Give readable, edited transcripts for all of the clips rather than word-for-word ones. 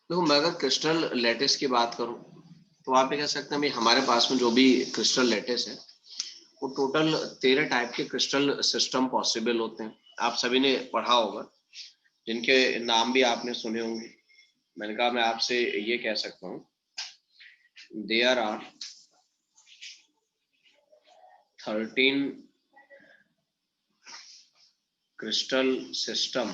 देखो मैं अगर क्रिस्टल लैटिस की बात करूं तो आप ये कह सकते हैं भाई हमारे पास में जो भी क्रिस्टल लैटिस है वो टोटल 13 टाइप के क्रिस्टल सिस्टम पॉसिबल होते हैं। आप सभी ने पढ़ा होगा, जिनके नाम भी आपने सुने होंगे। मैंने कहा मैं आपसे ये कह सकता हूँ, there are 13 crystal system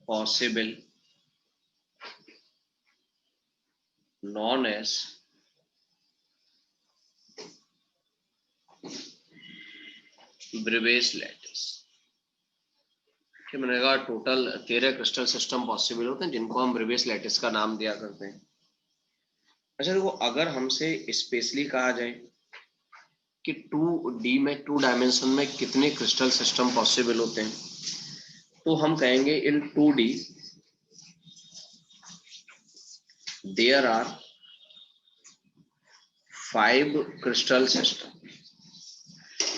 possible known as Bravais lattice. मैंने कहा टोटल 13 क्रिस्टल सिस्टम पॉसिबल होते हैं जिनको हम ब्रिवेस लैटिस का नाम दिया करते हैं। अच्छा देखो, अगर हमसे स्पेशली कहा जाए कि 2D में 2 डायमेंशन में कितने क्रिस्टल सिस्टम पॉसिबल होते हैं, तो हम कहेंगे in 2D there are 5 crystal system.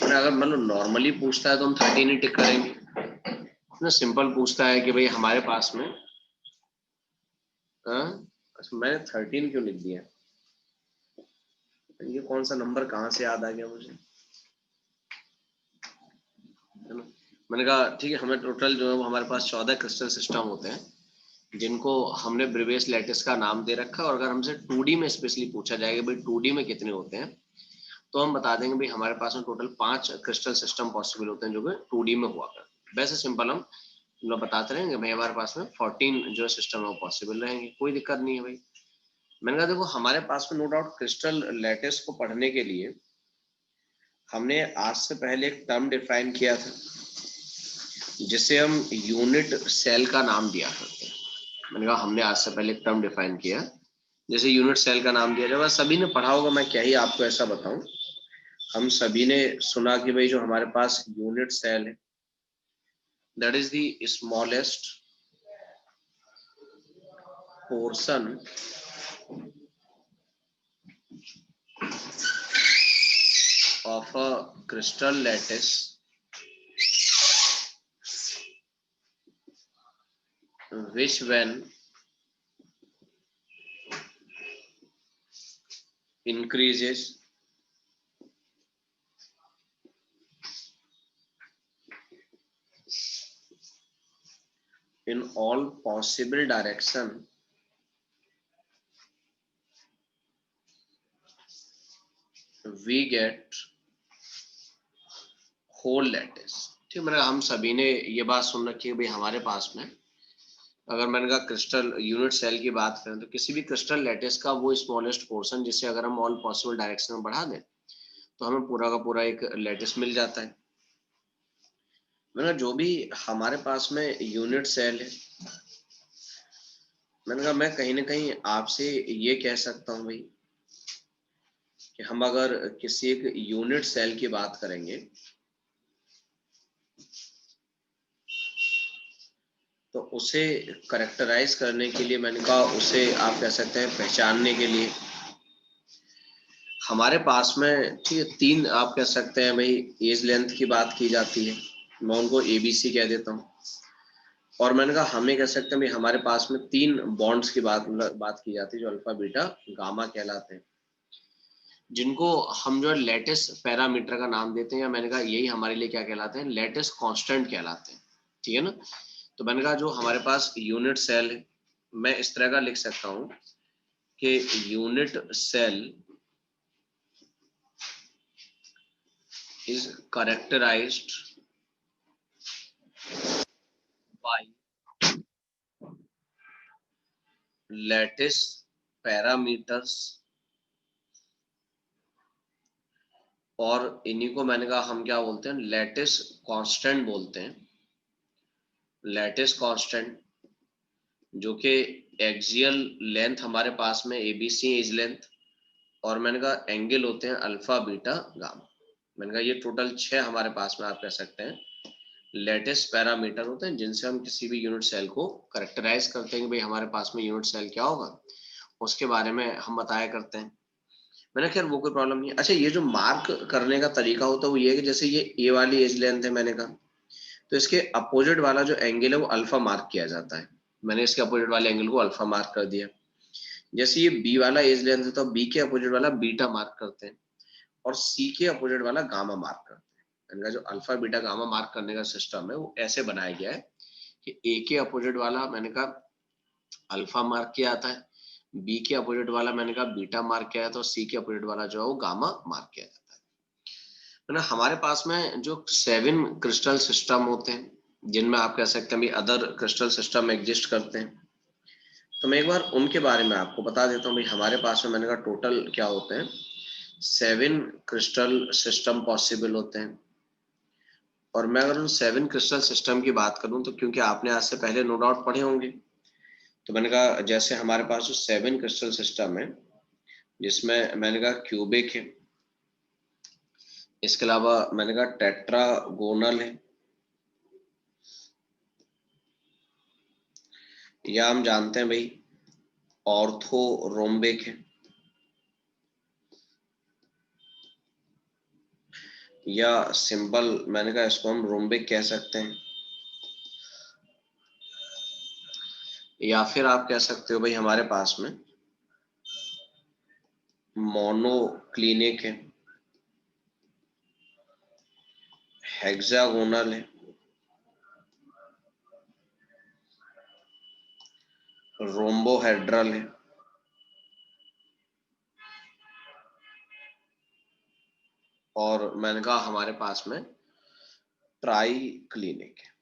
अगर मतलब नॉर्मली पूछता है तो हम 13 ही टिक करेंगे ना। सिंपल पूछता है कि भाई हमारे पास में अच्छा मैंने 13 क्यों लिख दिया, ये कौन सा नंबर कहाँ से याद आ गया मुझे, है ना। मैंने कहा ठीक है, हमें टोटल जो है वो हमारे पास 14 क्रिस्टल सिस्टम होते हैं जिनको हमने ब्रिवेस लैटिस का नाम दे रखा है। और अगर हमसे 2D में स्पेशली पूछा जाएगा भाई 2D में कितने होते हैं, तो हम बता देंगे भाई हमारे पास में टोटल 5 क्रिस्टल सिस्टम पॉसिबल होते हैं जो कि 2D में हुआ करते। वैसे सिंपल हम लोग बताते रहेंगे भाई हमारे पास में 14 जो सिस्टम है वो पॉसिबल रहेंगे, कोई दिक्कत नहीं है भाई। मैंने कहा देखो हमारे पास में नो डाउट क्रिस्टल लैटिस को पढ़ने के लिए हमने आज से पहले एक टर्म डिफाइन किया था जिसे हम यूनिट सेल का नाम दिया करते हैं। मैंने कहा हमने आज से पहले एक टर्म डिफाइन किया जैसे यूनिट सेल का नाम दिया जाए, सभी ने पढ़ा होगा, मैं क्या ही आपको ऐसा बताऊं। हम सभी ने सुना कि भाई जो हमारे पास यूनिट सेल है that is the smallest portion of a crystal lattice which when increases in all possible direction we get whole lattice। ठीक, मैंने हम सभी ने ये बात सुन रखी है भाई हमारे पास में अगर मैंने कहा क्रिस्टल यूनिट सेल की बात करें तो किसी भी क्रिस्टल लैटिस का वो स्मॉलेस्ट पोर्शन जिसे अगर हम ऑल पॉसिबल डायरेक्शन में बढ़ा दें तो हमें पूरा का पूरा एक लैटिस मिल जाता है। मैंने जो भी हमारे पास में यूनिट सेल है, मैंने कहा मैं कहीं ना कहीं आपसे ये कह सकता हूँ भाई कि हम अगर किसी एक यूनिट सेल की बात करेंगे तो उसे करेक्टराइज करने के लिए, मैंने कहा उसे आप कह सकते हैं पहचानने के लिए हमारे पास में ठीक है 3 आप कह सकते हैं भाई एज लेंथ की बात की जाती है, मैं उनको ABC कह देता हूँ। और मैंने कहा हमें कह सकते हैं भाई हमारे पास में 3 बॉन्ड्स की बात की जाती है जो अल्फा बीटा गामा कहलाते हैं, जिनको हम जो है लेटिस पैरामीटर का नाम देते हैं, या मैंने कहा यही हमारे लिए क्या कहलाते हैं, लेटिस कांस्टेंट कहलाते हैं। ठीक है ना। तो मैंने कहा जो हमारे पास यूनिट सेल है मैं इस तरह का लिख सकता हूँ कि unit cell is characterized by lattice parameters, और इन्हीं को मैंने कहा हम क्या बोलते हैं, लैटिस कांस्टेंट बोलते हैं। लैटिस कांस्टेंट जो कि एक्सियल लेंथ हमारे पास में ABC एज लेंथ, और मैंने कहा एंगल होते हैं अल्फा बीटा गामा। मैंने कहा ये टोटल 6 हमारे पास में आप कह सकते हैं लेटेस्ट पैरामीटर होते हैं जिनसे हम किसी भी यूनिट सेल को करेक्टराइज करते हैं कि भाई हमारे पास में यूनिट सेल क्या होगा उसके बारे में हम बताया करते हैं। मैंने खैर वो कोई प्रॉब्लम नहीं है। अच्छा ये जो मार्क करने का तरीका होता है वो ये है कि जैसे ये ए वाली एज लेंथ है, मैंने कहा तो इसके अपोजिट वाला जो एंगल है वो अल्फा मार्क किया जाता है। मैंने इसके अपोजिट वाले एंगल को अल्फा मार्क कर दिया। जैसे ये बी वाला एज लेंथ है तो बी के अपोजिट वाला बीटा मार्क करते हैं और सी के अपोजिट वाला गामा मार्क करते हैं। इनका जो अल्फा बीटा गामा मार्क करने का सिस्टम है वो ऐसे बनाया गया है कि ए के अपोजिट वाला मैंने कहा अल्फा मार्क किया जाता है, बी के अपोजिट वाला मैंने कहा बीटा मार्क किया जाता है और सी के अपोजिट वाला जो है वो गामा मार्क किया जाता है। ना हमारे पास में जो 7 क्रिस्टल सिस्टम होते हैं जिनमें आप कह सकते हैं भी अदर क्रिस्टल सिस्टम एग्जिस्ट करते हैं, तो मैं एक बार उनके बारे में आपको बता देता हूँ। भाई हमारे पास में मैंने कहा टोटल क्या होते हैं, 7 क्रिस्टल सिस्टम पॉसिबल होते हैं। और मैं अगर उन 7 क्रिस्टल सिस्टम की बात करूं तो क्योंकि आपने आज से पहले नो डाउट पढ़े होंगे, तो मैंने कहा जैसे हमारे पास जो 7 क्रिस्टल सिस्टम है जिसमें मैंने कहा क्यूबिक है, इसके अलावा मैंने कहा टेट्रागोनल है, या हम जानते हैं भाई ऑर्थोरोम्बिक है, या सिंपल मैंने कहा इसको हम रोम्बिक कह सकते हैं, या फिर आप कह सकते हो भाई हमारे पास में मोनोक्लिनिक है, हेक्सागोनल है, रोम्बोहेड्रल है, और मैंने कहा हमारे पास में ट्राई क्लिनिक है।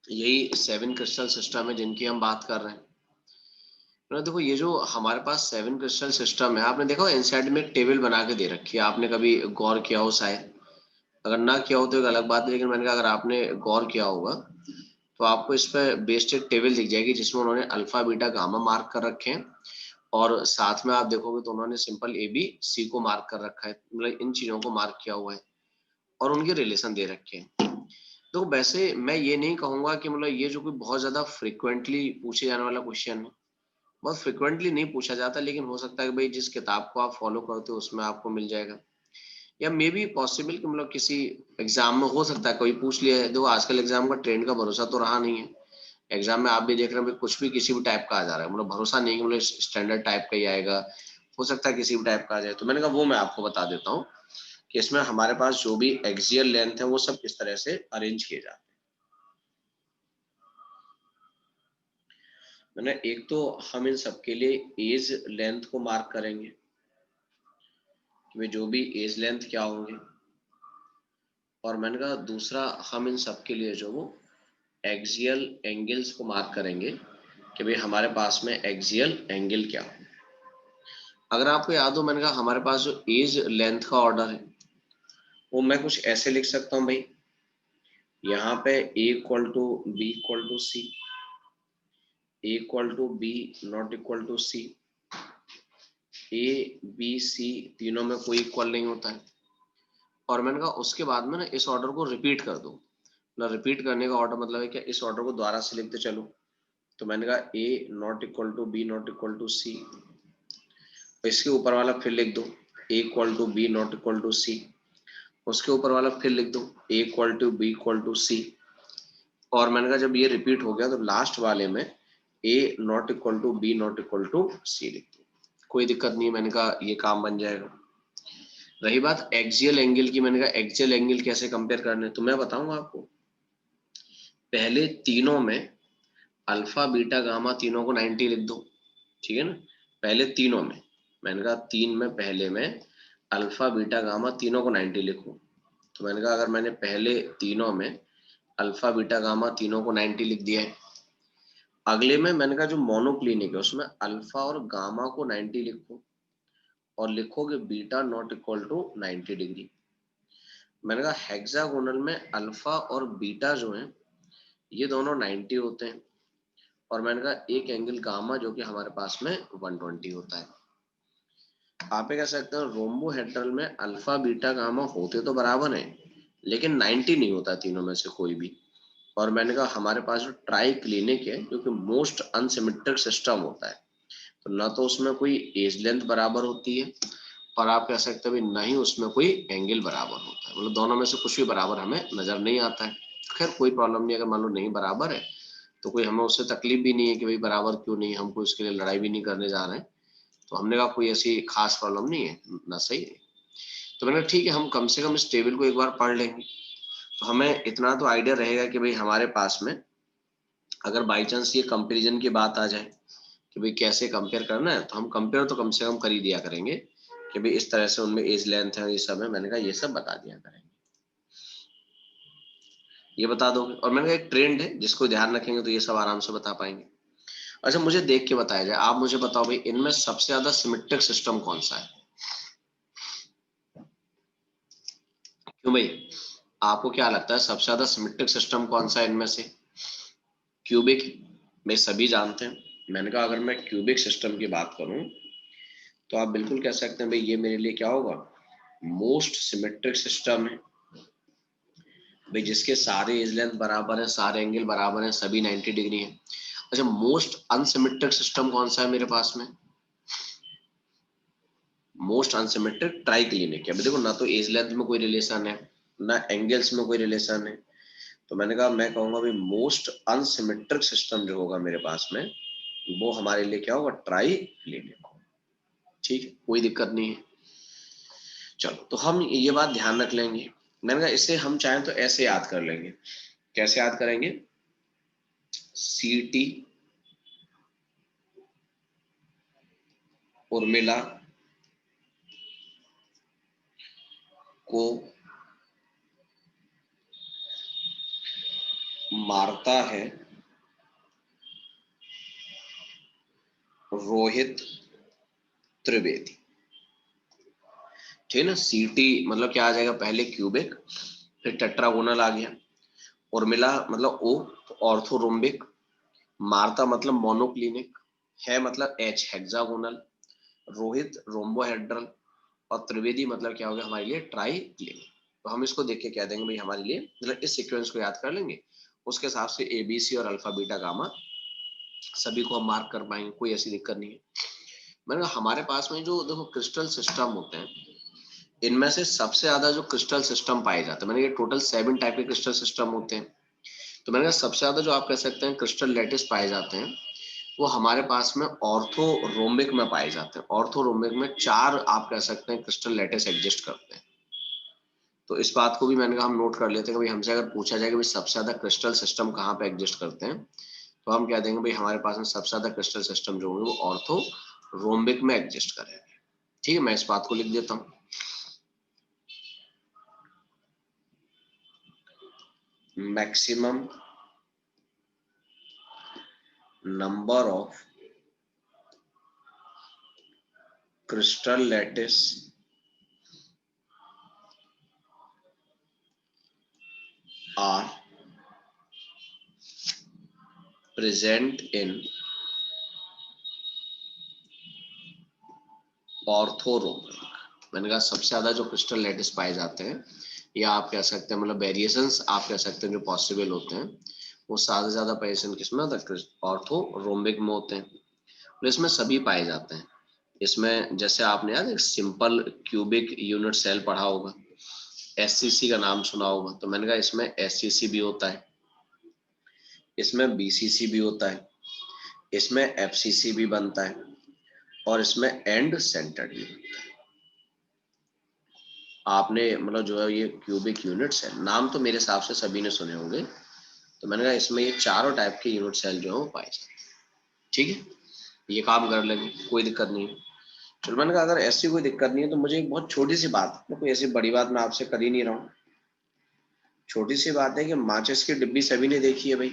यही 7 क्रिस्टल सिस्टम है जिनकी हम बात कर रहे हैं। तो देखो ये जो हमारे पास 7 क्रिस्टल सिस्टम है, आपने देखा इनसाइड में एक टेबल बना के दे रखी है, आपने कभी गौर किया हो शायद, अगर ना किया हो तो एक अलग बात है, लेकिन मैंने कहा अगर आपने गौर किया होगा तो आपको इस पर बेस्ड एक टेबल दिख जाएगी जिसमें उन्होंने अल्फा बीटा गामा मार्क कर रखे हैं, और साथ में आप देखोगे तो उन्होंने सिंपल ए बी सी को मार्क कर रखा है, मतलब इन चीजों को मार्क किया हुआ है और उनके रिलेशन दे रखे हैं। तो वैसे मैं ये नहीं कहूंगा कि मतलब ये जो कोई बहुत ज्यादा फ्रिक्वेंटली पूछे जाने वाला क्वेश्चन है, बहुत फ्रिक्वेंटली नहीं पूछा जाता, लेकिन हो सकता है कि भाई जिस किताब को आप फॉलो करते हो उसमें आपको मिल जाएगा, या मे बी पॉसिबल कि मतलब किसी एग्जाम में हो सकता है कोई पूछ लिया है। देखो आजकल एग्जाम का ट्रेंड का भरोसा तो रहा नहीं है, एग्जाम में आप भी देख रहे हैं कुछ भी किसी भी टाइप का आ जा रहा है, मतलब भरोसा नहीं कि मतलब स्टैंडर्ड टाइप का ही आएगा, हो सकता है किसी भी टाइप का आ जाए। तो मैंने कहा वो मैं आपको बता देता हूँ कि इसमें हमारे पास जो भी एक्सियल लेंथ है वो सब किस तरह से अरेंज किए जाते हैं। मैंने एक तो हम इन सबके लिए एज लेंथ को मार्क करेंगे कि भाई जो भी एज लेंथ क्या होंगे, और मैंने कहा दूसरा हम इन सबके लिए जो वो एक्सियल एंगल्स को मार्क करेंगे कि भाई हमारे पास में एक्सियल एंगल क्या हो। अगर आपको याद हो मैंने कहा हमारे पास जो एज लेंथ का ऑर्डर है वो मैं कुछ ऐसे लिख सकता हूँ भाई, यहाँ पे A equal to B equal to C, A equal to B not equal to C, A B C तीनों में कोई इक्वल नहीं होता है, और मैंने कहा उसके बाद में ना इस ऑर्डर को रिपीट कर दो। मतलब रिपीट करने का ऑर्डर मतलब है क्या, इस ऑर्डर को दोबारा से लिखते चलो। तो मैंने कहा A not equal to B not equal to C, इसके ऊपर वाला फिर लिख दो A equal to B not equal to C, उसके ऊपर वाला फिर लिख दो A equal to B equal to C, और मैंने कहा जब ये रिपीट हो गया तो लास्ट वाले में A not equal to B not equal to C लिख दो। कोई दिक्कत नहीं, मैंने कहा ये काम बन जाएगा। रही बात एक्सियल एंगल की, मैंने कहा एक्सियल एंगल कैसे कंपेयर करने, तो मैं बताऊंगा आपको। पहले तीनों में अल्फा बीटा गामा तीनों को 90 लिख दो, ठीक है ना। पहले तीनों में मैंने कहा 3 में पहले में अल्फा बीटा गामा तीनों को 90 लिखूं, तो मैंने कहा अगर मैंने पहले तीनों में अल्फा बीटा गामा तीनों को 90 लिख दिया है, अगले में मैंने कहा जो मोनोक्लिनिक है उसमें अल्फा और गामा को 90 लिखो और लिखोगे beta not equal to 90 degree. मैंने कहा हेक्सागोनल में अल्फा और बीटा जो है ये दोनों 90 होते हैं, और मैंने कहा एक एंगल गामा जो कि हमारे पास में 120 होता है। आप कह सकते हैं रोम्बोहेड्रल में अल्फा बीटा गामा होते तो बराबर हैं लेकिन 90 नहीं होता तीनों में से कोई भी। और मैंने कहा हमारे पास जो ट्राई क्लिनिक है जो कि मोस्ट अनसिमेट्रिक सिस्टम होता है, तो ना तो उसमें कोई एज लेंथ बराबर होती है और आप कह सकते हैं भाई नहीं उसमें कोई एंगल बराबर होता है, मतलब दोनों में से कुछ भी बराबर हमें नजर नहीं आता है। खैर कोई प्रॉब्लम नहीं, अगर मान लो नहीं बराबर है तो कोई हमें उससे तकलीफ भी नहीं है कि भाई बराबर क्यों नहीं, हम कोई उसके लिए लड़ाई भी नहीं करने जा रहे हैं। तो हमने कहा कोई ऐसी खास प्रॉब्लम नहीं है ना, सही है। तो मैंने ठीक है हम कम से कम इस टेबल को एक बार पढ़ लेंगे, तो हमें इतना तो आइडिया रहेगा कि भाई हमारे पास में अगर बाई चांस ये कंपेरिजन की बात आ जाए कि भाई कैसे कंपेयर करना है, तो हम कंपेयर तो कम से कम कर ही दिया करेंगे कि भाई इस तरह से उनमें एज लेंथ है, ये सब है, मैंने कहा ये सब बता दिया करेंगे, ये बता दोगे। और मैंने कहा एक ट्रेंड है जिसको ध्यान रखेंगे तो ये सब आराम से बता पाएंगे। अच्छा मुझे देख के बताया जाए, आप मुझे बताओ भाई इनमें सबसे ज्यादा सिमेट्रिक सिस्टम कौन सा है? क्यों भाई, आपको क्या लगता है सबसे ज्यादा सिमेट्रिक सिस्टम कौन सा है इनमें से? क्यूबिक में सभी जानते हैं। मैंने कहा अगर मैं क्यूबिक सिस्टम की बात करूं तो आप बिल्कुल कह सकते हैं भाई ये मेरे लिए क्या होगा, मोस्ट सिमेट्रिक सिस्टम है भाई, जिसके सारे एज लेंथ बराबर है, सारे एंगल बराबर है, सभी 90 डिग्री है। अच्छा मोस्ट अनसिमेट्रिक सिस्टम कौन सा है मेरे पास में? मोस्ट अनसिमेट्रिक ट्राइक्लिनिक है। देखो ना तो एज लेंथ में कोई रिलेशन है, ना एंगल्स में कोई रिलेशन है, तो मैंने कहा मैं कहूंगा भाई मोस्ट अनसिमेट्रिक सिस्टम जो होगा मेरे पास में वो हमारे लिए क्या होगा, ट्राइक्लिनिक। ठीक है कोई दिक्कत नहीं है। चलो तो हम ये बात ध्यान रख लेंगे। मैंने कहा इसे हम चाहें तो ऐसे याद कर लेंगे, कैसे याद करेंगे? सीटी उर्मिला को मारता है रोहित त्रिवेदी। ठीक है ना, सीटी मतलब क्या आ जाएगा, पहले क्यूबिक फिर टेट्रागोनल आ गया, उर्मिला मतलब ओ तो ऑर्थोरोम्बिक, मार्ता मतलब मोनोक्लिनिक, है मतलब एच हेक्सागोनल, रोहित रोम्बोहेड्रल, और त्रिवेदी मतलब क्या हो गया हमारे लिए ट्राइक्लिनिक। तो हम इसको देख के कह देंगे भाई हमारे लिए, मतलब इस सीक्वेंस को याद कर लेंगे, उसके हिसाब से ए बी सी और अल्फा बीटा गामा सभी को हम मार्क कर पाएंगे, कोई ऐसी दिक्कत नहीं है। मैंने कहा हमारे पास में जो देखो क्रिस्टल सिस्टम होते हैं, इनमें से सबसे ज्यादा जो क्रिस्टल सिस्टम पाए जाते हैं, मैंने ये टोटल 7 टाइप के क्रिस्टल सिस्टम होते हैं, तो मैंने कहा सबसे ज्यादा जो आप कह सकते हैं क्रिस्टल लैटिस पाए जाते हैं वो हमारे पास में ऑर्थोरोम्बिक में पाए जाते हैं। ऑर्थोरोम्बिक में 4 आप कह सकते हैं क्रिस्टल लैटिस एग्जिस्ट करते हैं। तो इस बात को भी मैंने कहा हम नोट कर लेते हैं कि भाई हमसे अगर पूछा जाए कि भाई सबसे ज्यादा क्रिस्टल सिस्टम कहाँ पे एग्जिस्ट करते हैं, तो हम कह देंगे भाई हमारे पास में सबसे ज्यादा क्रिस्टल सिस्टम जो होंगे वो ऑर्थोरोम्बिक में एग्जिस्ट करेंगे। ठीक है मैं इस बात को लिख देता हूँ। Maximum number of crystal lattice are present in orthorhombic. मैंने कहा सबसे ज्यादा जो क्रिस्टल लैटिस पाए जाते हैं, या आप कह सकते हैं मतलब वेरिएशंस आप कह सकते हैं जो पॉसिबल होते हैं, वो ज्यादा से ज्यादा वेरिएशन किसमें होता है, ऑर्थोरोम्बिक में होते हैं। तो इसमें सभी पाए जाते हैं। इसमें जैसे आपने याद एक सिंपल क्यूबिक यूनिट सेल पढ़ा होगा, एससीसी का नाम सुना होगा, तो मैंने कहा इसमें एससीसी भी होता है, इसमें बीसीसी भी होता है, इसमें एफसीसी भी बनता है, और इसमें एंड सेंटर्ड भी बनता है। आपने मतलब जो है ये क्यूबिक यूनिट्स है, नाम तो मेरे हिसाब से सभी ने सुने होंगे, तो मैंने कहा इसमें ये चारों टाइप के यूनिट सेल जो है वो पाए जाते हैं। ठीक है ये काम कर लेंगे, कोई दिक्कत नहीं है। चलो मैंने कहा अगर ऐसी कोई दिक्कत नहीं है तो मुझे एक बहुत छोटी सी बात, कोई ऐसी बड़ी बात मैं आपसे कर ही नहीं रहा हूँ, छोटी सी बात है कि माचिस की डिब्बी सभी ने देखी है भाई।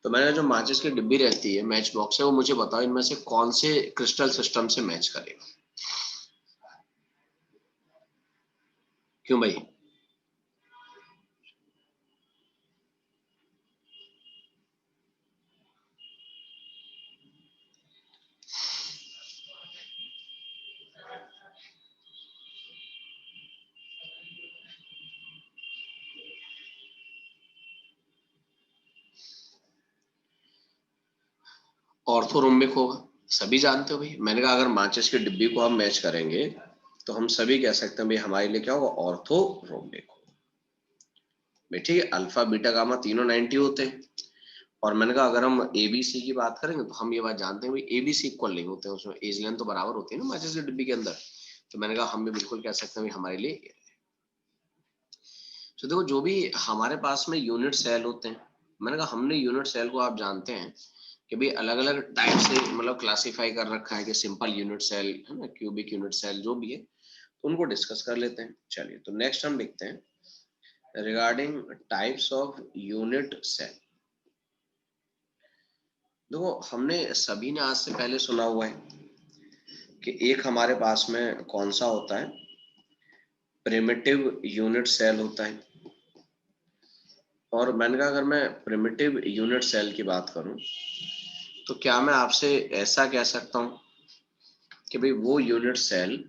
तो मैंने जो माचिस की डिब्बी रहती है मैच बॉक्स है, वो मुझे बताओ इनमें से कौन से क्रिस्टल सिस्टम से मैच करेगा? क्यों भाई? ऑर्थोरोम्बिक होगा। सभी जानते हो भाई, मैंने कहा अगर माचिस की डिब्बी को हम मैच करेंगे तो हम सभी कह सकते हैं भाई हमारे लिए क्या होगा, ऑर्थो रोम्बिक भाई, ठीक है। अल्फा बीटा गामा तीनों 90 होते हैं। और मैंने कहा अगर हम एबीसी की बात करेंगे तो हम ये बात जानते हैं भाई एबीसी इक्वल नहीं होते हैं, उसमें एज लेंथ तो बराबर होती है ना माचिस की डिब्बी के अंदर। तो मैंने कहा हम भी बिल्कुल कह सकते हैं भाई हमारे लिए। तो देखो जो भी हमारे पास में यूनिट सेल होते हैं, मैंने कहा हमने यूनिट सेल को आप जानते हैं कि भाई अलग अलग टाइप से मतलब क्लासिफाई कर रखा है कि सिंपल यूनिट सेल है ना, क्यूबिक यूनिट सेल जो भी है, तो उनको डिस्कस कर लेते हैं। चलिए तो नेक्स्ट हम लिखते हैं regarding types of unit cell. देखो हमने सभी ने आज से पहले सुना हुआ है कि एक हमारे पास में कौन सा होता है, प्रिमिटिव यूनिट सेल होता है। और मैंने कहा अगर मैं प्रिमिटिव यूनिट सेल की बात करूं तो क्या मैं आपसे ऐसा कह सकता हूं कि भाई वो यूनिट सेल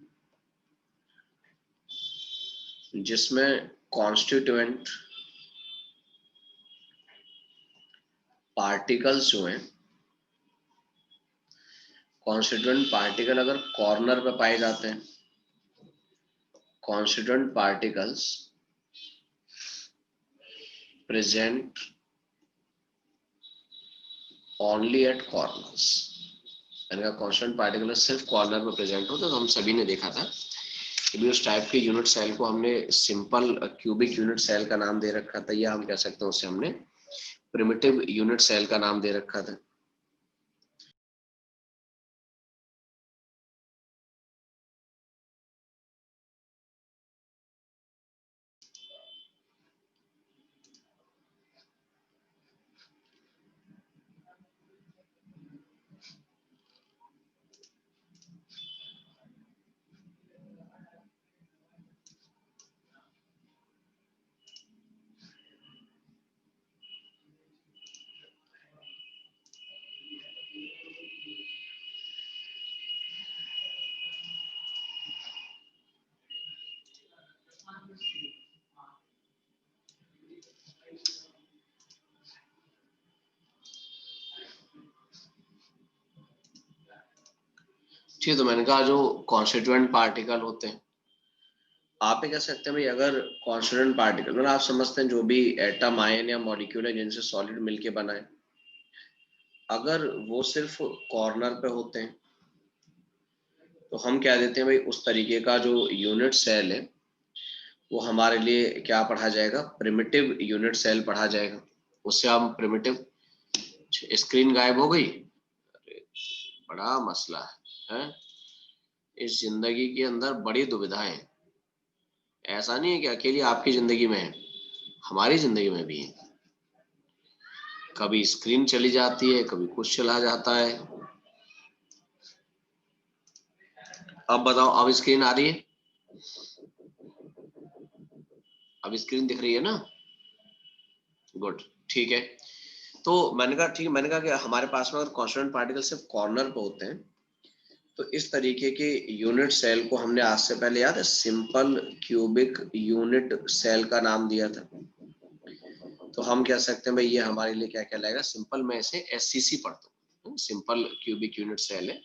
जिसमें कॉन्स्टिट्यूएंट पार्टिकल्स जो हैं, कॉन्स्टिट्यूएंट पार्टिकल अगर कॉर्नर पे पाए जाते हैं, constituent particles present only at corners, यानी कॉन्स्टेंट पार्टिकल सिर्फ कॉर्नर में प्रेजेंट हो, तो हम सभी ने देखा था कि भी उस टाइप के यूनिट सेल को हमने सिंपल क्यूबिक यूनिट सेल का नाम दे रखा था, या हम कह सकते हैं उसे हमने प्रिमिटिव यूनिट सेल का नाम दे रखा था। ठीक है, तो मैंने कहा जो कॉन्स्टिट्यूएंट पार्टिकल होते हैं, आप ये कह सकते हैं भाई अगर कॉन्स्टिट्यूएंट पार्टिकल मतलब आप समझते हैं जो भी एटम आयन या मॉलिक्यूल है जिनसे सॉलिड मिलके बना है, अगर वो सिर्फ कॉर्नर पे होते हैं तो हम क्या देते हैं भाई उस तरीके का जो यूनिट सेल है वो हमारे लिए क्या पढ़ा जाएगा, प्रिमिटिव यूनिट सेल पढ़ा जाएगा। उससे हम प्रिमिटिव, स्क्रीन गायब हो गई, बड़ा मसला है। इस जिंदगी के अंदर बड़ी दुविधाएं हैं। ऐसा नहीं है कि अकेली आपकी जिंदगी में है, हमारी जिंदगी में भी है। कभी स्क्रीन चली जाती है, कभी कुछ चला जाता है। अब बताओ, अब स्क्रीन आ रही है, अब स्क्रीन दिख रही है ना, गुड, ठीक है। तो मैंने कहा ठीक है, मैंने कहा कि हमारे पास में अगर कॉन्स्टिट्यूएंट पार्टिकल सिर्फ कॉर्नर पे होते हैं तो इस तरीके के यूनिट सेल को हमने आज से पहले याद है सिंपल क्यूबिक यूनिट सेल का नाम दिया था। तो हम कह सकते हैं भाई ये हमारे लिए क्या कहलाएगा, सिंपल, मैं इसे एससीसी पढ़ता हूँ, सिंपल क्यूबिक यूनिट सेल है।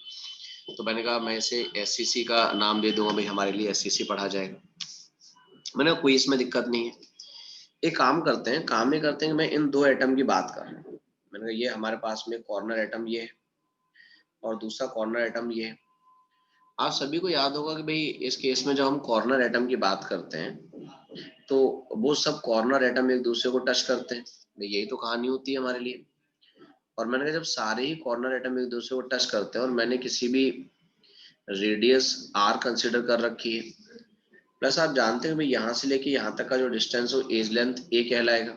तो मैंने कहा मैं इसे एससीसी का नाम दे दूंगा भाई, हमारे लिए एससीसी पढ़ा जाएगा। मैंने कहा कोई इसमें दिक्कत नहीं है। एक काम करते हैं, काम ये करते हैं कि मैं इन दो एटम की बात कर रहा हूँ। मैंने कहा ये हमारे पास में कॉर्नर एटम ये है और दूसरा कॉर्नर एटम ये है। आप सभी को याद होगा कि भाई इस केस में जब हम कॉर्नर एटम की बात करते हैं तो वो सब कॉर्नर एटम एक दूसरे को टच करते हैं, भाई यही तो कहानी होती है हमारे लिए। और मैंने कहा जब सारे ही कॉर्नर एटम एक दूसरे को टच करते हैं और मैंने किसी भी रेडियस आर कंसिडर कर रखी है, प्लस आप जानते हैं भाई यहाँ से लेके यहाँ तक का जो डिस्टेंस हो एज लेंथ ए कहलाएगा।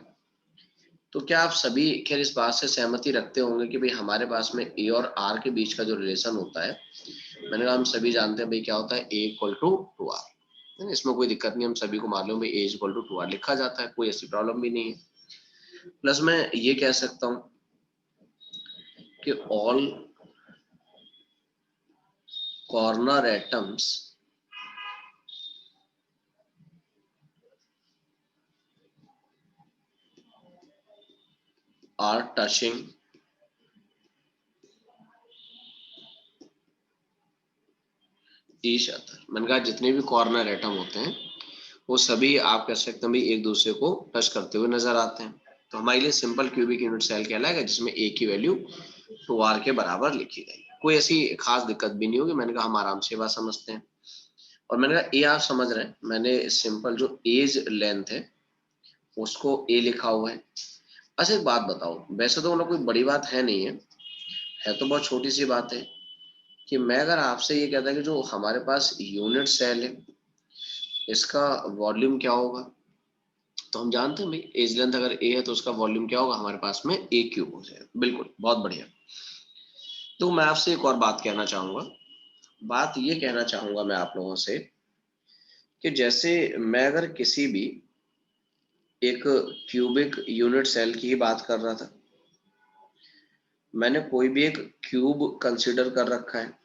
तो क्या आप सभी खैर इस बात से सहमति रखते होंगे कि भाई हमारे पास में ए और आर के बीच का जो रिलेशन होता है, मैंने कहा हम सभी जानते हैं भाई क्या होता है, ए इक्वल टू टू आर। इसमें कोई दिक्कत नहीं, हम सभी को मालूम भाई ए इक्वल टू टू आर लिखा जाता है, कोई ऐसी प्रॉब्लम भी नहीं है। प्लस मैं ये कह सकता हूँ कि all corner atoms are touching each other, मैंने कहा जितने भी कॉर्नर एटम होते हैं वो सभी आप कह सकते हैं भाई एक दूसरे को टच करते हुए नजर आते हैं। तो हमारे लिए सिंपल क्यूबिक यूनिट सेल कहलाएगा जिसमें ए की वैल्यू 2r के बराबर लिखी जाएगी। कोई ऐसी खास दिक्कत भी नहीं होगी, मैंने कहा हम आराम से बात समझते हैं। और मैंने कहा ए आप समझ रहे हैं, मैंने सिंपल जो एज लेंथ है उसको ए लिखा हुआ है। अच्छा एक बात बताओ, वैसे तो मतलब कोई बड़ी बात है नहीं है तो बहुत छोटी सी बात है कि मैं अगर आपसे ये कहता कि जो हमारे पास यूनिट सेल है इसका वॉल्यूम क्या होगा, तो हम जानते हैं भाई एज लेंथ अगर ए है तो उसका वॉल्यूम क्या होगा हमारे पास में ए क्यूब हो जाएगा। बिल्कुल, बहुत बढ़िया। तो मैं आपसे एक और बात कहना चाहूंगा, बात ये कहना चाहूंगा मैं आप लोगों से कि जैसे मैं अगर किसी भी एक क्यूबिक यूनिट सेल की ही बात कर रहा था, मैंने कोई भी एक क्यूब कंसीडर कर रखा है,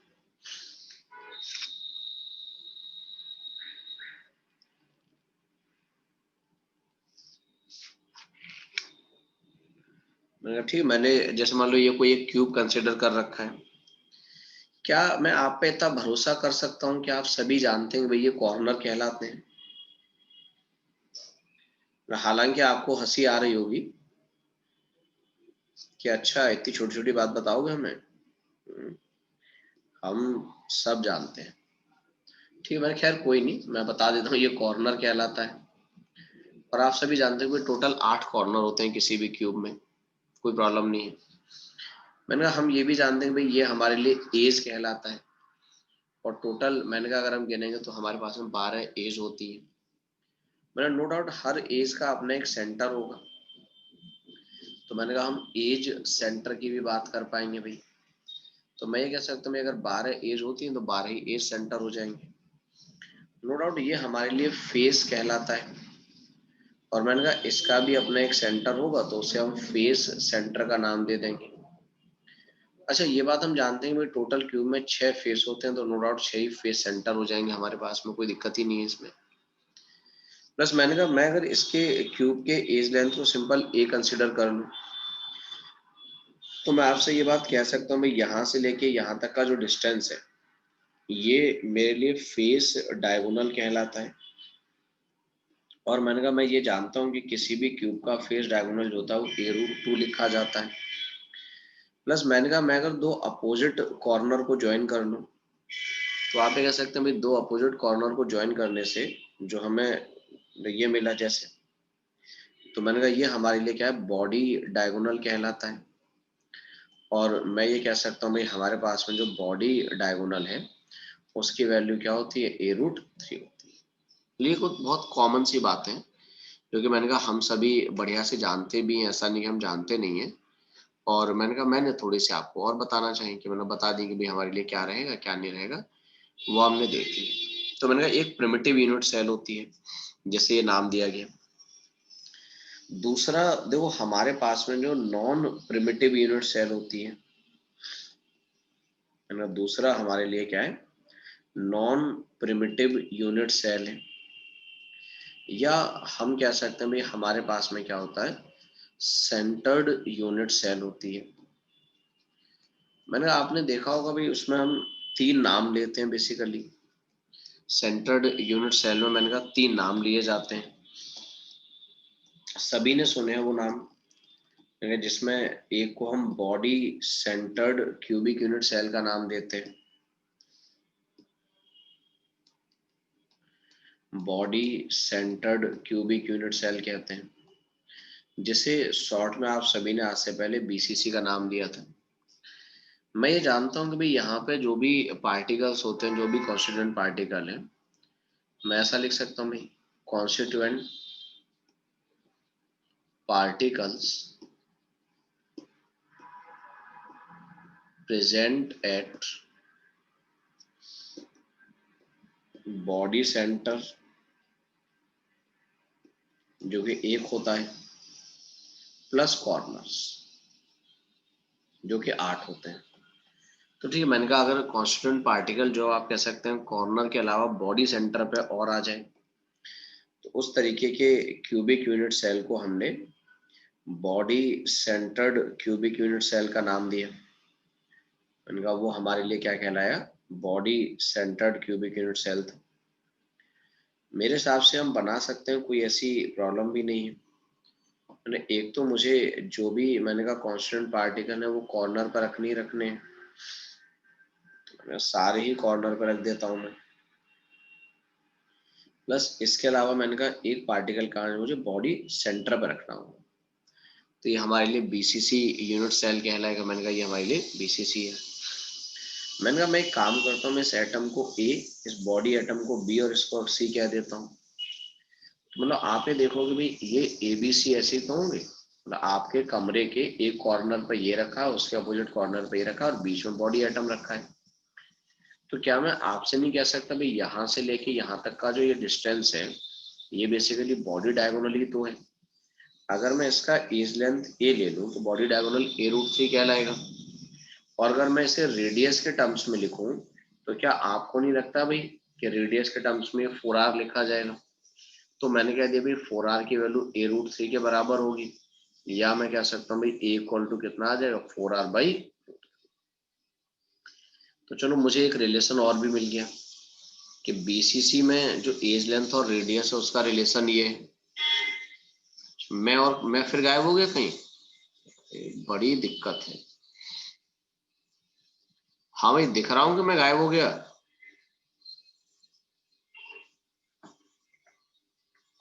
मैंने कहा ठीक, मैंने जैसे मान लो ये कोई एक क्यूब कंसीडर कर रखा है, क्या मैं आप पे इतना भरोसा कर सकता हूं कि आप सभी जानते हैं कि भाई ये कॉर्नर कहलाते हैं? हालांकि आपको हंसी आ रही होगी कि अच्छा इतनी छोटी छोटी बात बताओगे हमें। हम सब जानते हैं। ठीक है, मैंने खैर कोई नहीं, मैं बता देता हूँ ये कॉर्नर कहलाता है। और आप सभी जानते हैं कि टोटल 8 कॉर्नर होते हैं किसी भी क्यूब में, कोई प्रॉब्लम नहीं है। मैंने कहा हम ये भी जानते हैं कि भाई ये हमारे लिए एज कहलाता है। और टोटल मैंने कहा अगर हम गिनेंगे तो हमारे पास में 12 एज होती है। मैंने नो डाउट हर एज का अपना एक सेंटर होगा, तो मैंने कहा हम एज सेंटर की भी बात कर पाएंगे भाई। तो मैं ये कह सकता हूँ अगर 12 एज होती है तो 12 ही एज सेंटर हो जाएंगे। नो डाउट ये हमारे लिए फेस कहलाता है, और मैंने कहा इसका भी अपना एक सेंटर होगा तो उसे हम फेस सेंटर का नाम दे देंगे। अच्छा ये बात हम जानते हैं भाई टोटल क्यूब में 6 फेस होते हैं, तो नो डाउट 6 ही फेस सेंटर हो जाएंगे हमारे पास में, कोई दिक्कत ही नहीं है इसमें। प्लस मैंने कहा मैं अगर इसके क्यूब के एज लेंथ को सिंपल ए कंसिडर कर लूं तो मैं आपसे ये बात कह सकता हूँ भाई यहाँ से लेके यहाँ तक का जो डिस्टेंस है ये मेरे लिए फेस डायगोनल कहलाता है। और मैंने कहा मैं ये जानता हूँ कि किसी भी क्यूब का फेस डायगोनल जो होता है वो a√2 लिखा जाता है। प्लस मैंने कहा मैं अगर दो अपोजिट कॉर्नर को ज्वाइन कर लूँ तो आप ये कह सकते हैं भाई दो अपोजिट कॉर्नर को ज्वाइन करने से जो हमें ये मिला जैसे, तो मैंने कहा ये हमारे लिए क्या है बॉडी डायगोनल कहलाता है। और मैं ये कह सकता हूँ भाई हमारे पास में जो बॉडी डायगोनल है उसकी वैल्यू क्या होती है a√3 होती है। ये कुछ बहुत कॉमन सी बात है जो कि मैंने कहा हम सभी बढ़िया से जानते भी हैं, ऐसा नहीं कि हम जानते नहीं है। और मैंने कहा मैंने थोड़ी सी आपको और बताना चाहिए कि मैंने बता दी कि भाई हमारे लिए क्या रहेगा क्या नहीं रहेगा, वो हमने देख लिया। तो मैंने कहा एक प्रिमिटिव यूनिट सेल होती है जैसे ये नाम दिया गया। दूसरा देखो हमारे पास में जो नॉन प्रिमिटिव यूनिट सेल होती है ना, दूसरा हमारे लिए क्या है नॉन प्रिमिटिव यूनिट सेल है। या हम कह सकते हैं भाई हमारे पास में क्या होता है सेंटर्ड यूनिट सेल होती है। मैंने आपने देखा होगा भाई उसमें हम 3 नाम लेते हैं बेसिकली। सेंटर्ड यूनिट सेल में मैंने कहा 3 नाम लिए जाते हैं, सभी ने सुने हैं वो नाम, जिसमें एक को हम body centred cubic unit cell का नाम देते हैं, body centred cubic unit cell कहते हैं, जिसे शॉर्ट में आप सभी ने आज से पहले बीसीसी का नाम दिया था। मैं ये जानता हूँ कि भाई यहाँ पे जो भी पार्टिकल्स होते हैं, जो भी कॉन्स्टिट्यूएंट पार्टिकल है, मैं ऐसा लिख सकता हूँ भाई constituent particles present at body centre जो कि एक होता है प्लस कॉर्नर्स जो कि 8 होते हैं। तो ठीक है, मैंने कहा अगर कॉन्स्टिट्यूएंट पार्टिकल जो आप कह सकते हैं कॉर्नर के अलावा बॉडी सेंटर पे और आ जाए तो उस तरीके के क्यूबिक यूनिट सेल को हमने body centred cubic unit cell का नाम दिया। मैंने कहा वो हमारे लिए क्या कहलाया body centred cubic unit cell था। मेरे हिसाब से हम बना सकते हैं, कोई ऐसी प्रॉब्लम भी नहीं है। मैंने एक तो मुझे जो भी मैंने कहा कांस्टेंट पार्टिकल है वो कॉर्नर पर रखने ही रखने हैं, तो मैं सारे ही कॉर्नर पर रख देता हूँ मैं। प्लस इसके अलावा मैंने कहा एक पार्टिकल का मुझे बॉडी सेंटर पर रखना होगा, तो ये हमारे लिए बीसीसी यूनिट सेल कहलाएगा। मैंने कहा ये हमारे लिए बीसीसी है। मैंने कहा मैं एक काम करता हूँ, मैं इस एटम को ए, इस बॉडी एटम को बी और इसको सी कह देता हूँ। तो मतलब आप ये देखोगे भाई ये ए बी सी ऐसे कहोगे, मतलब आपके कमरे के एक कॉर्नर पर ये रखा है, उसके अपोजिट कॉर्नर पर ये रखा है और बीच में बॉडी एटम रखा है। तो क्या मैं आपसे नहीं कह सकता भाई यहाँ से लेके यहाँ तक का जो ये डिस्टेंस है ये बेसिकली बॉडी डायगोनल ही तो है। अगर मैं इसका एज लेंथ ए ले लूँ तो बॉडी डायगोनल A√3 कहलाएगा। और अगर मैं इसे रेडियस के टर्म्स में लिखूं तो क्या आपको नहीं लगता भाई कि रेडियस के टर्म्स में 4r लिखा जाएगा? तो मैंने कह दिया भाई 4r की वैल्यू A√3 के बराबर होगी, या मैं कह सकता हूँ भाई A इक्वल टू कितना आ जाएगा 4r/। तो चलो मुझे एक रिलेशन और भी मिल गया कि बीसीसी में जो एज लेंथ और रेडियस है उसका रिलेशन ये है। मैं फिर गायब हो गया कहीं, बड़ी दिक्कत है। हाँ भाई दिख रहा हूं कि मैं गायब हो गया,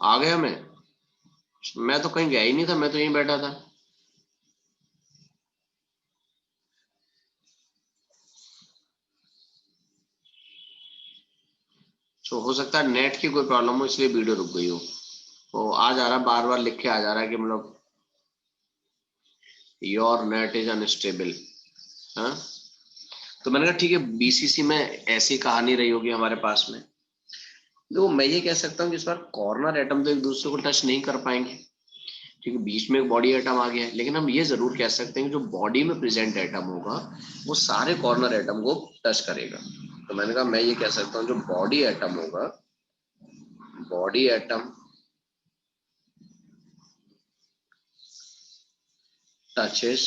आ गया मैं तो कहीं गया ही नहीं था, मैं तो यहीं बैठा था। तो हो सकता है नेट की कोई प्रॉब्लम हो इसलिए वीडियो रुक गई हो। तो आ जा रहा बार बार लिख के आ जा रहा है कि मतलब योर नेट इज अनस्टेबल। हाँ, तो मैंने कहा ठीक है बीसीसी में ऐसी कहानी रही होगी हमारे पास में। देखो मैं ये कह सकता हूँ कि इस बार कॉर्नर एटम तो एक दूसरे को टच नहीं कर पाएंगे, क्योंकि बीच में एक बॉडी एटम आ गया है। लेकिन हम ये जरूर कह सकते हैं कि जो बॉडी में प्रेजेंट एटम होगा वो सारे कॉर्नर एटम को टच करेगा। तो मैंने कहा मैं ये कह सकता हूँ जो बॉडी एटम होगा, body atom touches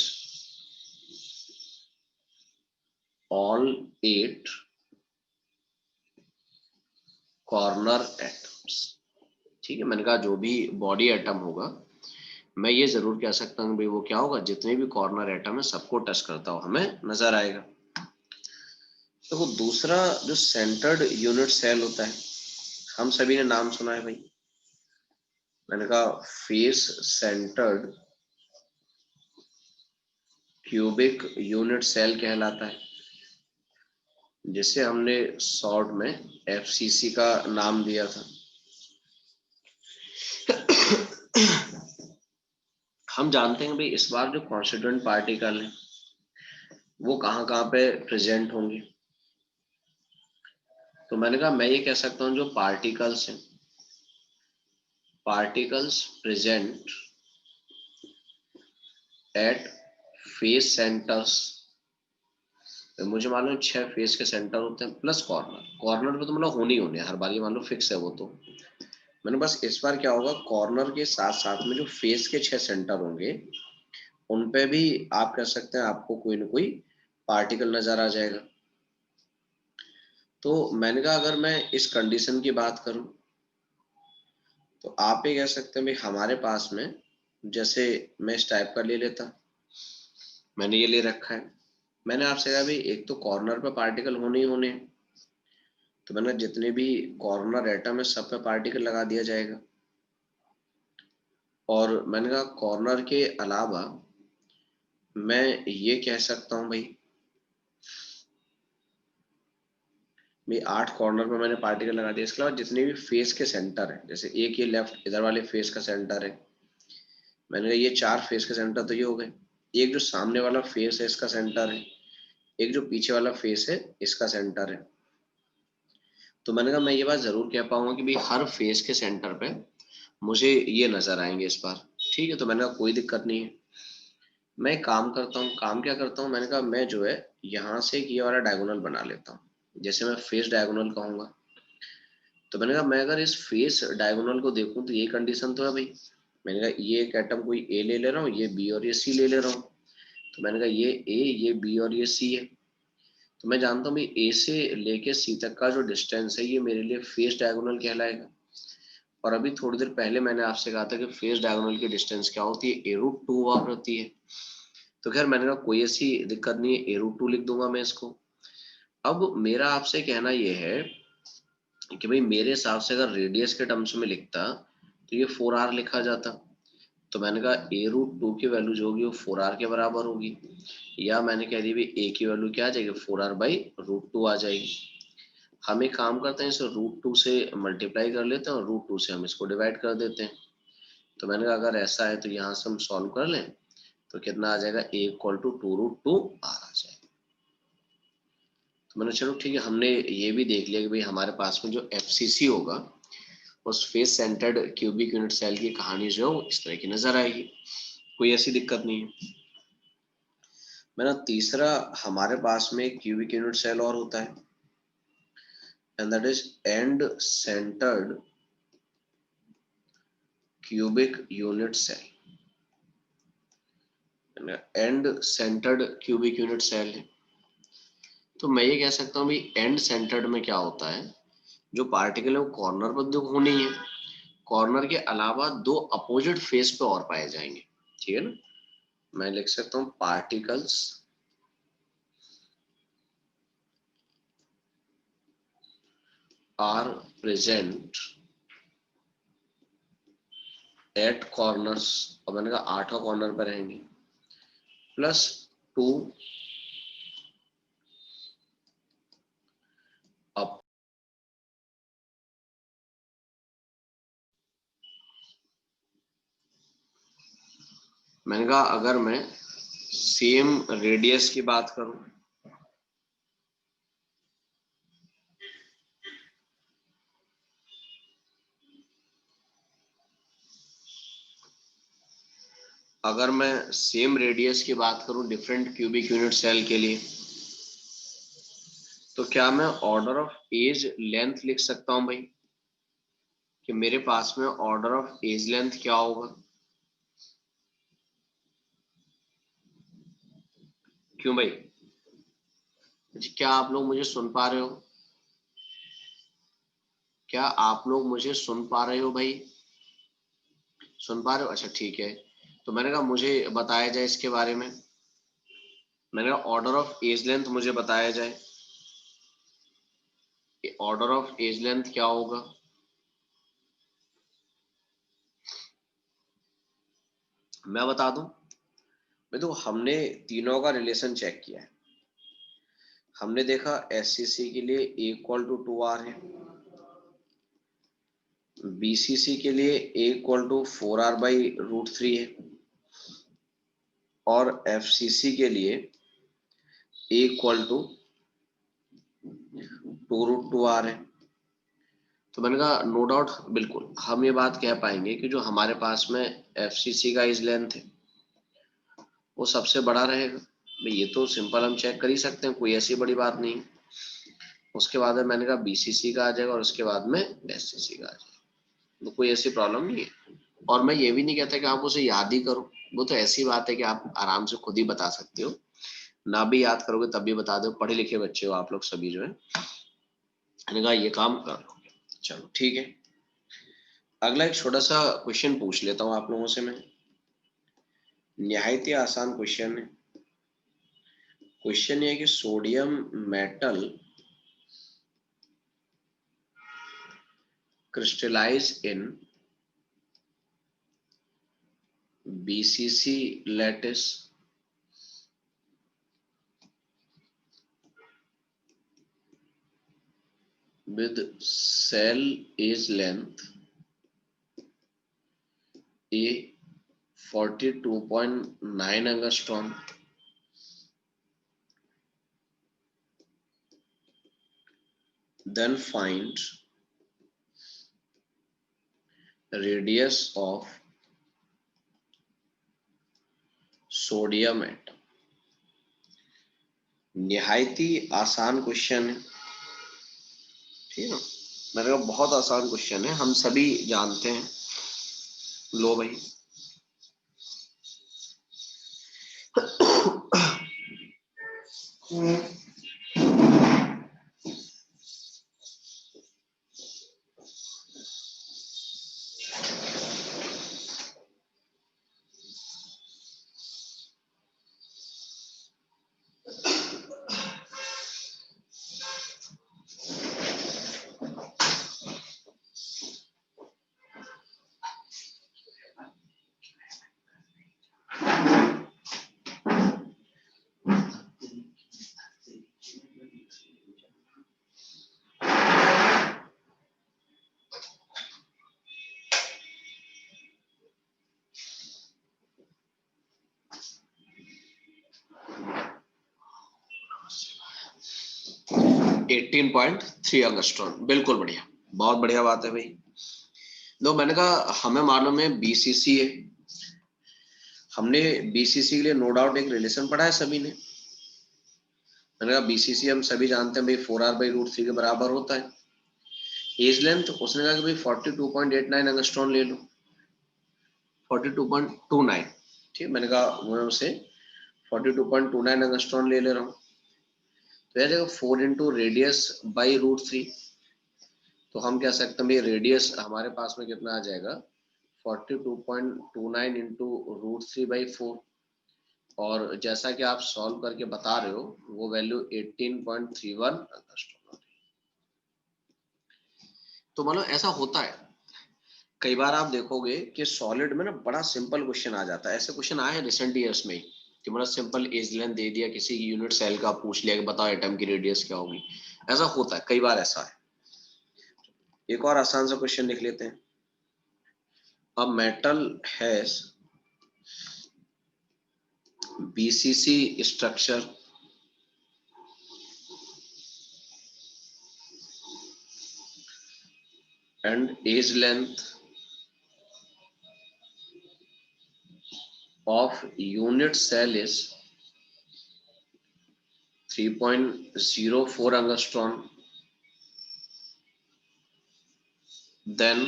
all 8 corner atoms. ठीक है, मैंने कहा जो भी बॉडी एटम होगा मैं ये जरूर कह सकता हूँ भाई वो क्या होगा, जितने भी कॉर्नर एटम है सबको टच करता हो हमें नजर आएगा। तो वो दूसरा जो सेंटर्ड यूनिट सेल होता है, हम सभी ने नाम सुना है भाई। मैंने कहा face centred cubic unit cell कहलाता है, जिसे हमने शॉर्ट में एफसीसी का नाम दिया था। हम जानते हैं भाई इस बार जो कॉन्स्टिट्यूएंट पार्टिकल है वो कहाँ कहाँ पे प्रेजेंट होंगे। तो मैंने कहा मैं ये कह सकता हूँ जो पार्टिकल्स हैं, particles present at face centres. मुझे मालूम 6 फेस के सेंटर होते हैं प्लस कॉर्नर। कॉर्नर पे तो मतलब होने ही होने हर बार, ये मान लो फिक्स है वो। तो मैंने बस इस बार क्या होगा, कॉर्नर के साथ साथ में जो फेस के 6 सेंटर होंगे उन पे भी आप कह सकते हैं आपको कोई ना कोई पार्टिकल नजर आ जाएगा। तो मैंने कहा अगर मैं इस कंडीशन की बात करूं तो आप ये कह सकते हैं भाई हमारे पास में, जैसे मैं इस टाइप का ले लेता, मैंने ये ले रखा है। मैंने आपसे कहा भाई एक तो कॉर्नर पे पार्टिकल होने ही होने हैं, तो मैंने जितने भी कॉर्नर एटम है सब पे पार्टिकल लगा दिया जाएगा। और मैंने कहा कॉर्नर के अलावा मैं ये कह सकता हूँ भाई 8 कॉर्नर पे मैंने पार्टिकल लगा दिया। इसके अलावा जितने भी फेस के सेंटर है, जैसे एक ये लेफ्ट इधर वाले फेस का सेंटर है, मैंने कहा ये 4 फेस के सेंटर तो ये हो गए। एक जो सामने वाला फेस है इसका सेंटर है, एक जो पीछे वाला फेस है इसका सेंटर है। तो मैंने कहा मैं ये बात जरूर कह पाऊंगा कि भाई हर फेस के सेंटर पे मुझे ये नजर आएंगे इस बार। ठीक है, तो मैंने कहा कोई दिक्कत नहीं है। मैं एक काम करता हूँ, काम क्या करता हूँ, मैंने कहा मैं जो है यहाँ से ये वाला डायगोनल बना लेता हूँ, जैसे मैं फेस डायगोनल कहूंगा। तो मैंने कहा मैं अगर इस फेस डायगोनल को देखूं तो ये कंडीशन तो है भाई। मैंने कहा ये एक एटम कोई ए ले ले रहा हूँ, ये बी और ये सी ले ले रहा हूँ। तो मैंने कहा ये ए, ये बी और ये सी है। तो मैं जानता हूँ भाई ए से लेके सी तक का जो डिस्टेंस है ये मेरे लिए फेस डायगोनल कहलाएगा। और अभी थोड़ी देर पहले मैंने आपसे कहा था कि फेस डायगोनल की डिस्टेंस क्या होती है, a√2 हुआ करती है। तो खैर मैंने कहा कोई ऐसी दिक्कत नहीं है, a√2 लिख दूंगा मैं इसको। अब मेरा आपसे कहना यह है कि भाई मेरे हिसाब से अगर रेडियस के टर्म्स में लिखता तो ये 4r लिखा जाता। तो मैंने कहा a√2 की वैल्यू जो होगी वो 4r के बराबर होगी, या मैंने कह दी भाई a की वैल्यू क्या आ जाएगी, 4r/√2 आ जाएगी। हम एक काम करते हैं, इसे √2 से मल्टीप्लाई कर लेते हैं और √2 से हम इसको डिवाइड कर देते हैं। तो मैंने कहा अगर ऐसा है तो यहाँ से हम सॉल्व कर लें तो कितना आ जाएगा, a=2√2r आ जाएगा। तो मैंने चलो ठीक है, हमने ये भी देख लिया कि भाई हमारे पास में जो FCC होगा उस face centred cubic unit cell की कहानी जो है वो इस तरह की नजर आएगी, कोई ऐसी दिक्कत नहीं है। मेरा तीसरा, हमारे पास में क्यूबिक यूनिट सेल और होता है, and that is end centred cubic unit cell. End centred cubic unit cell है। तो मैं ये कह सकता हूँ भाई एंड सेंटर्ड में क्या होता है, जो पार्टिकल है वो कॉर्नर पर तो होनी है, कॉर्नर के अलावा दो अपोजिट फेस पे और पाए जाएंगे, ठीक है ना। मैं लिख सकता हूँ particles are present at corners, और मैंने कहा 8 कॉर्नर पर रहेंगे, +2 अप। मैंने कहा अगर मैं सेम रेडियस की बात करूं, अगर मैं सेम रेडियस की बात करूं डिफरेंट क्यूबिक यूनिट सेल के लिए, तो क्या मैं ऑर्डर ऑफ एज लेंथ लिख सकता हूं भाई, कि मेरे पास में ऑर्डर ऑफ एज लेंथ क्या होगा। क्यों भाई, क्या आप लोग मुझे सुन पा रहे हो, क्या आप लोग मुझे सुन पा रहे हो भाई, सुन पा रहे हो, अच्छा ठीक है। तो मैंने कहा मुझे बताया जाए इसके बारे में, मैंने कहा ऑर्डर ऑफ एज लेंथ मुझे बताया जाए, ऑर्डर ऑफ एज लेंथ क्या होगा। मैं बता दूं भाई, तो हमने तीनों का रिलेशन चेक किया है। हमने देखा SCC के लिए A=2r है, BCC के लिए A=4r/√3 है, और FCC के लिए A=2√2r है। तो मैंने कहा नो डाउट, बिल्कुल हम ये बात कह पाएंगे कि जो हमारे पास में FCC का एज लेंथ है वो सबसे बड़ा रहेगा भाई, ये तो सिंपल हम चेक कर ही सकते हैं, कोई ऐसी बड़ी बात नहीं। उसके बाद में मैंने कहा BCC का आ जाएगा और उसके बाद में SCC का आ जाएगा, तो कोई ऐसी प्रॉब्लम नहीं है। और मैं ये भी नहीं कहता कि आप उसे याद ही करो, वो तो ऐसी बात है कि आप आराम से खुद ही बता सकते हो, ना भी याद करोगे तब भी बता दो, पढ़े लिखे बच्चे हो आप लोग सभी जो है। मैंने कहा ये काम कर लो, चलो ठीक है। अगला एक छोटा सा क्वेश्चन पूछ लेता हूँ आप लोगों से मैं, निहायत ही आसान क्वेश्चन है। क्वेश्चन ये है कि sodium metal crystallise in BCC lattice with cell age length A 42.9 angstrom, then find radius of sodium atom। निहायत ही आसान क्वेश्चन है, ठीक है। मैंने कहा बहुत आसान क्वेश्चन है, हम सभी जानते हैं। लो भाई 18.3 एंगस्ट्रॉम, बिल्कुल बढ़िया, बहुत बढ़िया बात है भाई। लो मैंने कहा हमें मालूम है बीसीसी है, हमने बीसीसी के लिए नो डाउट एक रिलेशन पढ़ा है सभी ने। मैंने कहा बीसीसी हम सभी जानते हैं भाई 4r/√3 के बराबर होता है। एज लेंथ उसने कहा कि भाई 42.89 एंगस्ट्रॉम ले लो, 42.29, ठीक। मैंने कहा मैं उसे 42.29 एंगस्ट्रॉम ले ले रहा हूँ। तो यार 4 इंटू रेडियस बाई √3, तो हम कह सकते हैं भाई रेडियस हमारे पास में कितना आ जाएगा 42.29 इंटू √3/4, और जैसा कि आप सॉल्व करके बता रहे हो वो वैल्यू 18.31 एंगस्ट्रॉम। तो मतलब ऐसा होता है कई बार, आप देखोगे कि सॉलिड में ना बड़ा सिंपल क्वेश्चन आ जाता है। ऐसे क्वेश्चन आए हैं रिसेंट ईयर्स में ही कि मतलब सिंपल एज लेंथ दे दिया, किसी यूनिट सेल का पूछ लिया कि बताओ एटम की रेडियस क्या होगी। ऐसा होता है कई बार, ऐसा है। एक और आसान सा क्वेश्चन लिख लेते हैं। A metal has BCC structure and age length of unit cell is 3.04 angstrom, then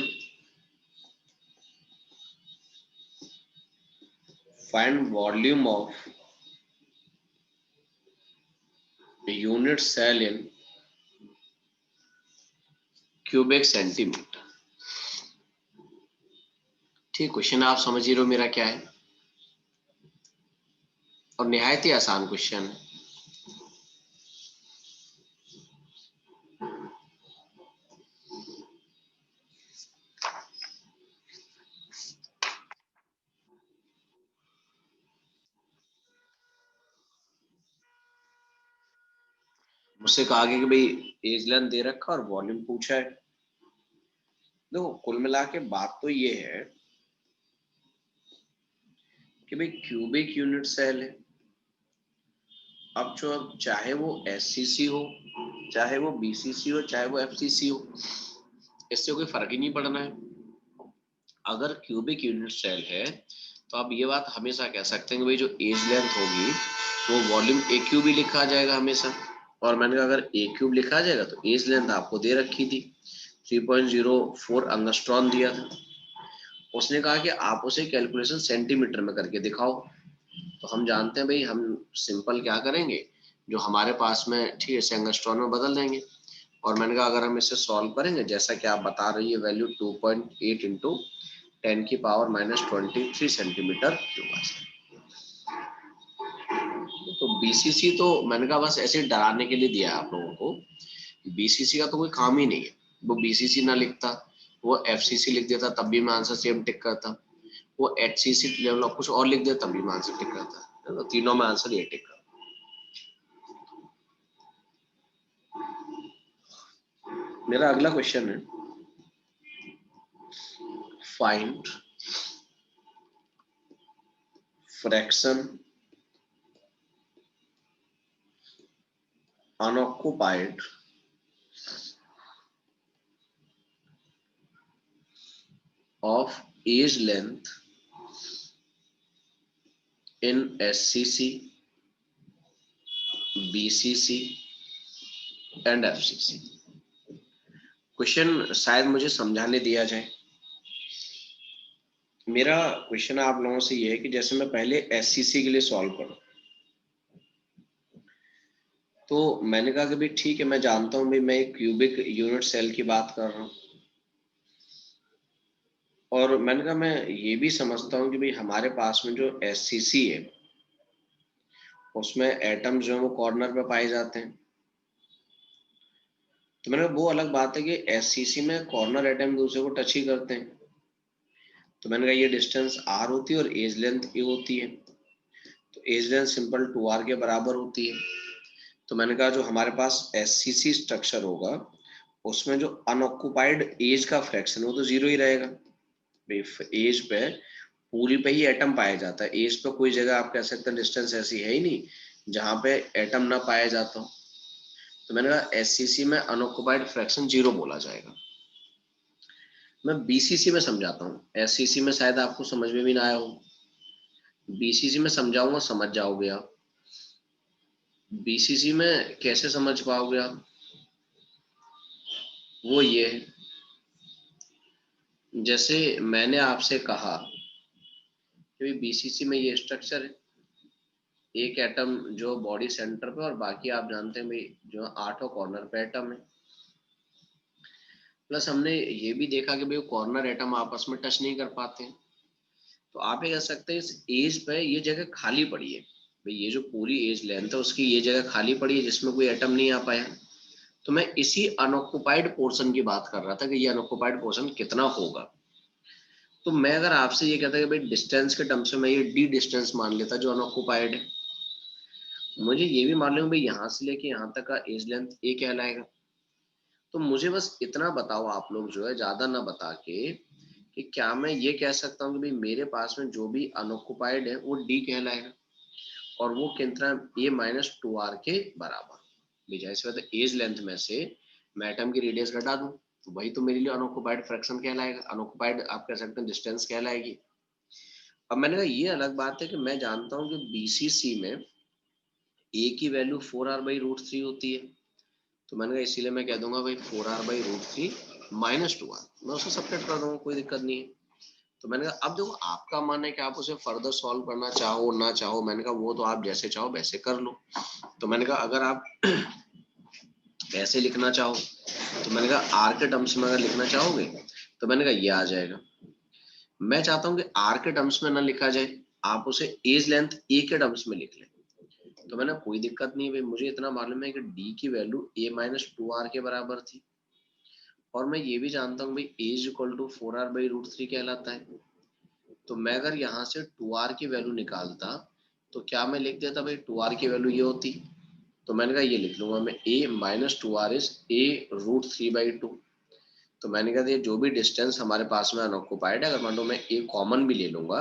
find volume of unit cell in cubic centimeter। ठीक, क्वेश्चन आप समझ ही रहे हो मेरा क्या है, और निहायत ही आसान क्वेश्चन है। मुझसे कहा गया कि भाई एज लेंथ दे रखा और वॉल्यूम पूछा है। देखो कुल मिला के बात तो ये है कि भाई क्यूबिक यूनिट सेल है। अब जो चाहे वो SCC हो, चाहे वो BCC हो, चाहे वो FCC हो, इससे कोई फर्क ही नहीं पड़ना है। अगर क्यूबिक यूनिट सेल है तो आप ये बात हमेशा कह सकते हैं कि भाई जो एज लेंथ होगी वो वॉल्यूम AQ भी लिखा जाएगा हमेशा। और मैंने कहा अगर AQ लिखा जाएगा तो एज लेंथ आपको दे रखी थी 3.04 एंगस्ट्रॉम दिया था। उसने कहा कि आप उसे कैलकुलेशन सेंटीमीटर में करके दिखाओ। तो हम जानते हैं भाई, हम सिंपल क्या करेंगे, जो हमारे पास में ठीक है एंगस्ट्रॉम में बदल देंगे। और मैंने कहा अगर हम इसे सॉल्व करेंगे जैसा कि आप बता रही है वैल्यू 2.8 इंटू 10⁻⁻23 सेंटीमीटर क्यूब आ जाए। तो BCC तो मैंने कहा बस ऐसे डराने के लिए दिया आप लोगों को। BCC का तो कोई काम ही नहीं है, वो BCC ना लिखता, वो FCC लिख देता तब भी मैं आंसर सेम टिक करता, वो HCC लेवल कुछ और लिख देता तब भी मैं आंसर टिक करता। तो तीनों में आंसर ये टिक करता। मेरा अगला क्वेश्चन है, find fraction unoccupied of age length in SCC, BCC and FCC। Question शायद मुझे समझाने दिया जाए। मेरा क्वेश्चन आप लोगों से ये है कि जैसे मैं पहले SCC के लिए सॉल्व करूं, तो मैंने कहा कि भाई ठीक है मैं जानता हूं भाई मैं एक क्यूबिक यूनिट सेल की बात कर रहा हूं, और मैंने कहा मैं ये भी समझता हूं कि भाई हमारे पास में जो SCC है उसमें एटम जो है वो कॉर्नर पे पाए जाते हैं। तो मैंने कहा वो अलग बात है कि SCC में कॉर्नर एटम दूसरे को टच ही करते हैं। तो मैंने कहा ये डिस्टेंस R होती है और एज लेंथ A होती है, तो एज लेंथ सिंपल 2R के बराबर होती है। तो मैंने कहा जो हमारे पास SCC स्ट्रक्चर होगा उसमें जो अनऑक्युपाइड एज का फ्रैक्शन वो तो जीरो ही रहेगा। एज पे पूरी पे ही एटम पाया जाता है, एज पे कोई जगह आप कह सकते हैं डिस्टेंस ऐसी है ही नहीं जहां पे एटम ना पाया जाता हो। तो मैंने कहा एससीसी में अनऑक्युपाइड फ्रैक्शन 0 बोला जाएगा। मैं बीसीसी में समझाता हूँ, एससीसी में शायद आपको समझ में भी ना आया हो, बीसीसी में समझाऊंगा समझ जाओगे आप। बीसीसी में कैसे समझ पाओगे आप, वो ये है, जैसे मैंने आपसे कहा कि बीसीसी में ये स्ट्रक्चर है, एक एटम जो बॉडी सेंटर पे और बाकी आप जानते हैं भाई जो 8 कॉर्नर पे एटम है। प्लस हमने ये भी देखा कि भाई कॉर्नर एटम आपस में टच नहीं कर पाते हैं। तो आप ये कह सकते हैं इस एज पे ये जगह खाली पड़ी है, भाई ये जो पूरी एज लेंथ है उसकी ये जगह खाली पड़ी है जिसमें कोई एटम नहीं आ पाया। तो मैं इसी अनऑक्युपाइड पोर्शन की बात कर रहा था कि ये अनऑक्युपाइड पोर्शन कितना होगा। तो मैं अगर आपसे ये कहता कि भाई डिस्टेंस के टर्म्स में मैं ये डी डिस्टेंस मान लेता जो अनऑक्युपाइड है, मुझे ये भी मान लूंगा भाई यहाँ से लेके यहाँ तक का एज लेंथ ए कहलाएगा। तो मुझे बस इतना बताओ आप लोग जो है, ज्यादा ना बता के, कि क्या मैं ये कह सकता हूँ कि भाई मेरे पास में जो भी अनऑक्युपाइड है वो डी कहलाएगा और वो कितना ए माइनस 2r के बराबर। भाई जैसे बात है एज लेंथ में से मैं एटम की रेडियस घटा दूं तो वही तो मेरे लिए अनऑक्युपाइड फ्रैक्शन कहलाएगा, अनऑक्युपाइड आप कह सकते हैं डिस्टेंस कहलाएगी। अब मैंने कहा ये अलग बात है कि मैं जानता हूँ कि बीसीसी में ए की वैल्यू 4r/√3 होती है। तो मैंने कहा इसीलिए मैं कह दूंगा भाई 4r/√3 माइनस 2r, मैं उसको सब्ट्रैक्ट कर दूंगा, कोई दिक्कत नहीं है। तो मैंने कहा अब देखो आपका मन है कि आप उसे फर्दर सॉल्व करना चाहो ना चाहो, मैंने कहा वो तो आप जैसे चाहो वैसे कर लो। तो मैंने कहा अगर आप ऐसे लिखना चाहो, तो मैंने कहा आर के टर्म्स में अगर लिखना चाहोगे तो मैंने कहा ये आ जाएगा। मैं चाहता हूँ कि आर के टर्म्स में ना लिखा जाए, आप उसे एज लेंथ ए के टर्म्स में लिख लें। तो मैंने कोई दिक्कत नहीं है भाई, मुझे इतना मालूम है कि डी की वैल्यू ए माइनस 2r के बराबर थी और मैं ये भी जानता हूँ भाई एज इक्वल टू 4r/√3 कहलाता है। तो मैं अगर यहाँ से 2r की वैल्यू निकालता तो क्या मैं लिख देता भाई 2r की वैल्यू ये होती। तो मैंने कहा ये लिख लूंगा मैं a minus 2r is a√3/2। तो मैंने कहा ये जो भी डिस्टेंस हमारे पास में अनऑक्युपाइड है, अगर मान लो मैं a कॉमन भी ले लूंगा